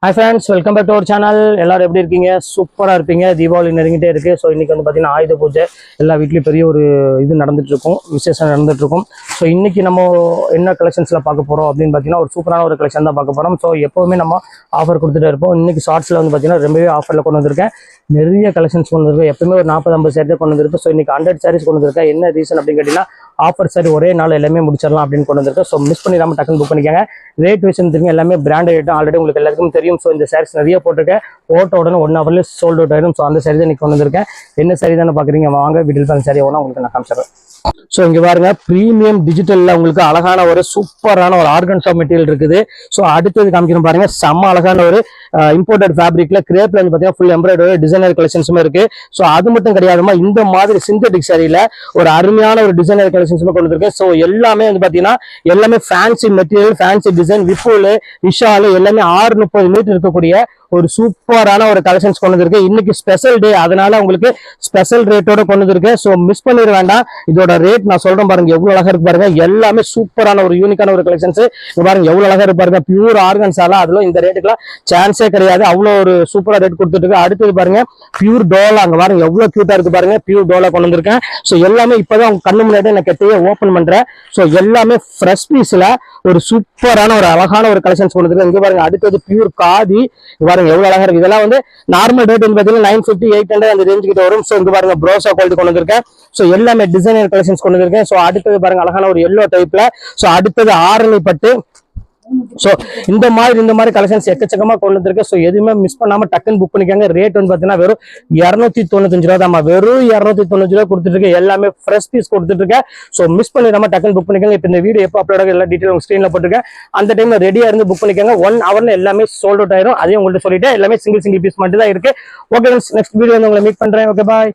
Hi friends, welcome back to our channel. எல்லாரும் எப்படி இருக்கீங்க? சூப்பரா இருப்பீங்க. தீபாவளி நெருங்கிட்டே இருக்கு. ஸோ இன்னைக்கு வந்து பார்த்தீங்கன்னா ஆயுத பூஜை எல்லா வீட்லயும் பெரிய ஒரு இது நடந்துட்டு இருக்கும், விசேஷம் நடந்துட்டு இருக்கும். ஸோ இன்னைக்கு நம்ம என்ன கலெக்ஷன்ஸ்ல பார்க்க போறோம் அப்படின்னு பார்த்தீங்கன்னா ஒரு சூப்பரான ஒரு கலெக்ஷன் தான் பார்க்க போறோம். ஸோ எப்பவுமே நம்ம ஆஃபர் கொடுத்துட்டே இருப்போம். இன்னைக்கு ஷார்ட்ஸ்ல வந்து பார்த்தீங்கன்னா ரொம்பவே ஆஃபர்ல கொண்டு வந்திருக்கேன். நிறைய கலெக்ஷன்ஸ் கொண்டு வந்திருக்கேன். எப்பவுமே ஒரு 40-50 சேரீ கொண்டு வந்திருக்கு. ஸோ இன்னைக்கு 100 சாரீஸ் கொண்டு வந்திருக்கேன். என்ன ரீசன் அப்படின்னு கேட்டீங்கன்னா ஆஃபர் சாரி ஒரே நாள் எல்லாமே முடிச்சிடலாம் அப்படின்னு கொண்டு வந்திருக்கேன். ஸோ மிஸ் பண்ணிடாம டக்குன்னு புக் பண்ணிக்கோங்க. ரேட் விஷயம் தெரியும், எல்லாமே பிராண்டட் ரேட்டும் ஆல்ரெடி உங்களுக்கு எல்லாருக்கும் தெரியும். ஸோ இந்த சாரீஸ் நிறைய போட்டிருக்கேன். போட்ட உடனே 1 ஹவர்ல சோல்ட் அவுட் ஆயிடும். ஸோ அந்த சாரி தான் இன்னைக்கு கொண்டு வந்திருக்கேன். என்ன சாரி தானே பாக்குறீங்க, வாங்க வீட்டில் பார்க்க சாரி ஒன்றா உங்களுக்கு நான் காமிச்சிடுறேன். ஸோ இங்க பாருங்க, பிரீமியம் டிஜிட்டல்ல உங்களுக்கு அழகான ஒரு சூப்பரான ஒரு ஆர்கன்ஸா மெட்டீரியல் இருக்குது. ஸோ அடுத்தது காமிக்கிறோம் பாருங்க, செம்ம அழகான ஒரு இம்போர்ட்டட் ஃபேப்ரிக்ல கிரேப்ல வந்து பாத்தீங்கன்னா ஃபுல் எம்ப்ராய்டரி டிசைனர் கலெக்ஷன்ஸுமே இருக்கு. ஸோ அது மட்டும் கிடையாதுமா, இந்த மாதிரி சிந்தட்டிக் சாரியில ஒரு அருமையான ஒரு டிசைனர் கலெக்ஷன்ஸுமே கொண்டு வந்திருக்கேன். ஸோ எல்லாமே வந்து பாத்தீங்கன்னா எல்லாமே fancy material, fancy design, Vipul, Vishal எல்லாமே 630 மீட்டர் இருக்கக்கூடிய ஒரு சூப்பரான ஒரு கலெக்ஷன்ஸ் கொண்டு வந்திருக்கு. இன்னைக்கு ஸ்பெஷல் டே, அதனால உங்களுக்கு ஸ்பெஷல் ரேட்டோட கொண்டு வந்திருக்கேன். ஸோ மிஸ் பண்ணிட வேண்டாம். இதோட ரேட் நான் சொல்றேன் பாருங்க, எவ்வளவு அழகா இருக்கு பாருங்க. எல்லாமே சூப்பரான ஒரு யூனிக்கான ஒரு கலெக்ஷன்ஸ் பாருங்க, எவ்வளவு அழகா இருக்கு பாருங்க. பியூர் ஆர்கன்ஸால அதுல இந்த ரேட்டுக்குலாம் சான்ஸே கிடையாது, அவ்வளவு ஒரு சூப்பரா ரேட் கொடுத்துட்டு இருக்கு. அடுத்தது பாருங்க, பியூர் டோலா, அங்க பாருங்க எவ்வளவு கியூட்டா இருக்கு பாருங்க. பியூர் டோலா கொண்டு வந்திருக்கேன். ஸோ எல்லாமே இப்பதான் உங்க கண்ணு முன்னாடி நான் கெட்டையே ஓபன் பண்றேன். ஸோ எல்லாமே ஃப்ரெஷ் பீஸ்ல ஒரு சூப்பரான ஒரு அழகான ஒரு கலெக்ஷன்ஸ் கொண்டு வந்திருக்கேன். இங்க பாருங்க, அடுத்தது பியூர் காதி பாருங்க எவ்வளவு அழகா இருக்கு. இதெல்லாம் வந்து நார்மல் ரேட் வந்து பாத்தீங்கன்னா 950 800 அந்த ரேஞ்சு கிட்ட வரும். ஸோ இங்க பாருங்க ப்ரோசா குவாலிட்டி கொண்டு வந்திருக்கேன். ஸோ எல்லாமே டிசைனர் கலெக்ஷன்ஸ் கொண்டு வந்திருக்கேன். ஸோ அடுத்தது பாருங்க அழகான ஒரு எல்லோ டைப்ல. ஸோ அடுத்தது ஆரணி பட்டு. ஸோ இந்த மாதிரி கலெக்ஷன்ஸ் எக்கச்சக்கமா கொண்டு வந்திருக்கேன். ஸோ எதுவுமே மிஸ் பண்ணாம டக்குன்னு புக் பண்ணிக்காங்க. ரேட் வந்து பாத்தீங்கன்னா வெறும் 295 ரூபா தான், வெறும் 295 ரூபா கொடுத்துட்டு இருக்கேன். எல்லாமே ஃப்ரெஷ் பீஸ் கொடுத்துட்டு இருக்கேன். ஸோ மிஸ் பண்ணிடாம டக்குன்னு புக் பண்ணிக்காங்க. இப்போ இந்த வீடியோ எப்போ அப்லோட் ஆகும் எல்லா டீட்டெயில் உங்க ஸ்கிரீன்ல போட்டுருக்கேன். அந்த டைம்ல ரெடியா இருந்து புக் பண்ணிக்காங்க. 1 ஹவர்ல எல்லாமே சோல்ட் அவுட் ஆயிரும். அதையும் உங்கள்கிட்ட சொல்லிட்டேன். எல்லாமே சிங்கிள் பீஸ் மட்டும் தான் இருக்கு. ஓகே, நெக்ஸ்ட் வீடியோ வந்து உங்களை மீட் பண்றேன். ஓகே, பாய்.